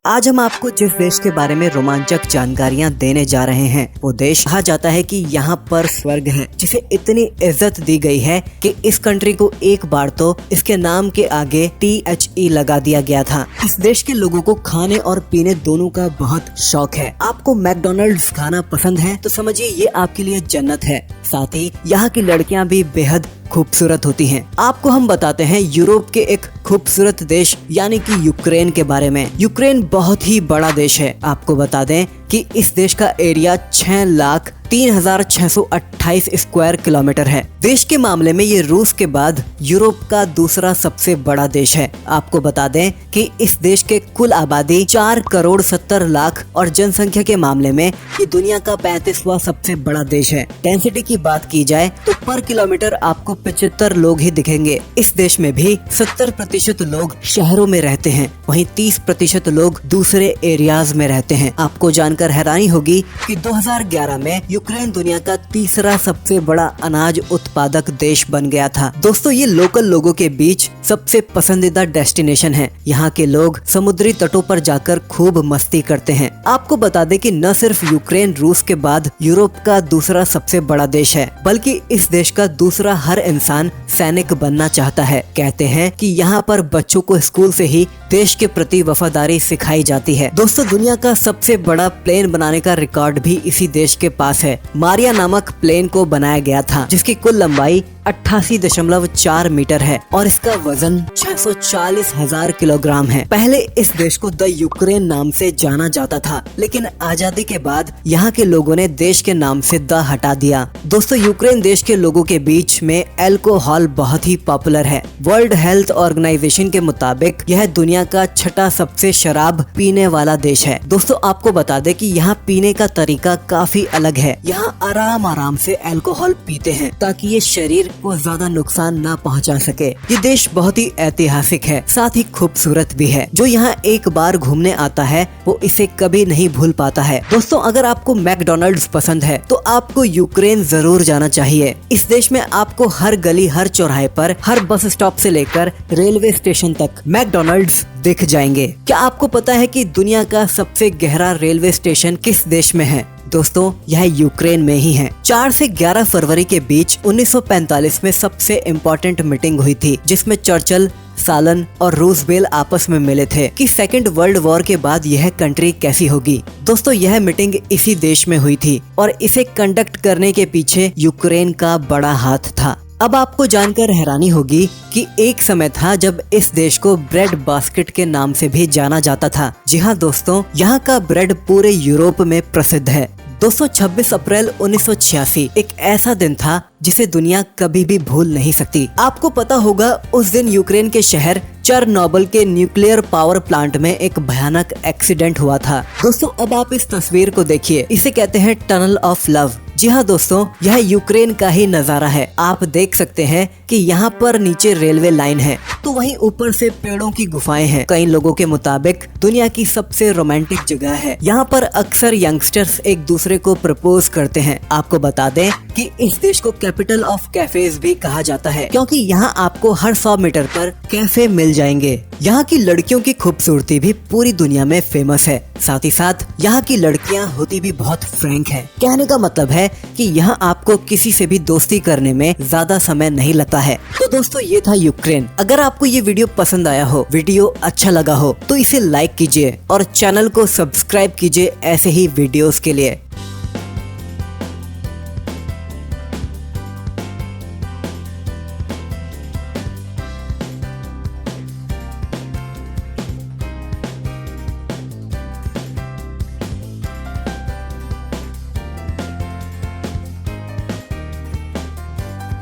आज हम आपको जिस देश के बारे में रोमांचक जानकारियां देने जा रहे हैं वो देश कहा जाता है कि यहाँ पर स्वर्ग है, जिसे इतनी इज्जत दी गई है कि इस कंट्री को एक बार तो इसके नाम के आगे THE लगा दिया गया था। इस देश के लोगों को खाने और पीने दोनों का बहुत शौक है। आपको मैकडॉनल्ड्स खाना पसंद है तो समझिए ये आपके लिए जन्नत है। साथ ही यहाँ की लड़कियाँ भी बेहद खूबसूरत होती हैं। आपको हम बताते हैं यूरोप के एक खूबसूरत देश यानी कि यूक्रेन के बारे में। यूक्रेन बहुत ही बड़ा देश है। आपको बता दें कि इस देश का एरिया 6,03,628 स्क्वायर किलोमीटर है। देश के मामले में ये रूस के बाद यूरोप का दूसरा सबसे बड़ा देश है। आपको बता दें कि इस देश के कुल आबादी 4,70,00,000 और जनसंख्या के मामले में ये दुनिया का 35वां सबसे बड़ा देश है। डेंसिटी की बात की जाए तो पर किलोमीटर आपको 75 लोग ही दिखेंगे। इस देश में भी 70% लोग शहरों में रहते हैं, वहीं 30% लोग दूसरे एरियाज में रहते हैं। आपको जानकर हैरानी होगी कि 2011 में यूक्रेन दुनिया का तीसरा सबसे बड़ा अनाज उत्पादक देश बन गया था। दोस्तों, ये लोकल लोगों के बीच सबसे पसंदीदा डेस्टिनेशन है। यहाँ के लोग समुद्री तटों पर जाकर खूब मस्ती करते हैं। आपको बता दें कि न सिर्फ यूक्रेन रूस के बाद यूरोप का दूसरा सबसे बड़ा देश है, बल्कि इस देश का दूसरा हर इंसान सैनिक बनना चाहता है। कहते हैं कि यहाँ पर बच्चों को स्कूल से ही देश के प्रति वफादारी सिखाई जाती है। दोस्तों, दुनिया का सबसे बड़ा प्लेन बनाने का रिकॉर्ड भी इसी देश के पास है। मारिया नामक प्लेन को बनाया गया था, जिसकी कुल लंबाई 88.4 मीटर है और इसका वजन 640,000 किलोग्राम है। पहले इस देश को द यूक्रेन नाम से जाना जाता था, लेकिन आजादी के बाद यहाँ के लोगों ने देश के नाम से द हटा दिया। दोस्तों, यूक्रेन देश के लोगों के बीच में अल्कोहल बहुत ही पॉपुलर है। वर्ल्ड हेल्थ ऑर्गेनाइजेशन के मुताबिक यह दुनिया का छठा सबसे शराब पीने वाला देश है। दोस्तों, आपको बता दें कि यहाँ पीने का तरीका काफी अलग है। यहाँ आराम से अल्कोहल पीते हैं ताकि ये शरीर को ज्यादा नुकसान ना पहुंचा सके। ये देश बहुत ही ऐतिहासिक है, साथ ही खूबसूरत भी है। जो यहाँ एक बार घूमने आता है वो इसे कभी नहीं भूल पाता है। दोस्तों, अगर आपको मैकडॉनल्ड्स पसंद है तो आपको यूक्रेन जरूर जाना चाहिए। इस देश में आपको हर गली, हर चौराहे पर, हर बस स्टॉप से लेकर रेलवे स्टेशन तक मैकडॉनल्ड्स दिख जाएंगे। क्या आपको पता है कि दुनिया का सबसे गहरा रेलवे स्टेशन किस देश में है? दोस्तों, यह यूक्रेन में ही है। 4 से 11 फरवरी के बीच 1945 में सबसे इम्पोर्टेंट मीटिंग हुई थी, जिसमें चर्चिल, सालन और रूजवेल्ट आपस में मिले थे कि सेकेंड वर्ल्ड वॉर के बाद यह कंट्री कैसी होगी। दोस्तों, यह मीटिंग इसी देश में हुई थी और इसे कंडक्ट करने के पीछे यूक्रेन का बड़ा हाथ था। अब आपको जानकर हैरानी होगी कि एक समय था जब इस देश को ब्रेड बास्केट के नाम से भी जाना जाता था। जी हाँ दोस्तों, यहाँ का ब्रेड पूरे यूरोप में प्रसिद्ध है। दोस्तों, 26 अप्रैल 1986 एक ऐसा दिन था जिसे दुनिया कभी भी भूल नहीं सकती। आपको पता होगा उस दिन यूक्रेन के शहर चेरनोबिल के न्यूक्लियर पावर प्लांट में एक भयानक एक्सीडेंट हुआ था। दोस्तों, अब आप इस तस्वीर को देखिए, इसे कहते हैं टनल ऑफ लव। जी हाँ दोस्तों, यह यूक्रेन का ही नजारा है। आप देख सकते हैं कि यहाँ पर नीचे रेलवे लाइन है तो वहीं ऊपर से पेड़ों की गुफाएं हैं। कई लोगों के मुताबिक दुनिया की सबसे रोमांटिक जगह है। यहाँ पर अक्सर यंगस्टर्स एक दूसरे को प्रपोज करते हैं। आपको बता दें कि इस देश को कैपिटल ऑफ कैफेज भी कहा जाता है, क्योंकि यहाँ आपको हर 100 मीटर पर कैफे मिल जाएंगे। यहाँ की लड़कियों की खूबसूरती भी पूरी दुनिया में फेमस है। साथ ही साथ यहाँ की लड़कियाँ होती भी बहुत फ्रैंक है। कहने का मतलब है कि यहाँ आपको किसी से भी दोस्ती करने में ज्यादा समय नहीं लगता है। तो दोस्तों, ये था यूक्रेन। अगर आपको ये वीडियो पसंद आया हो, वीडियो अच्छा लगा हो तो इसे लाइक कीजिए और चैनल को सब्सक्राइब कीजिए ऐसे ही वीडियोस के लिए।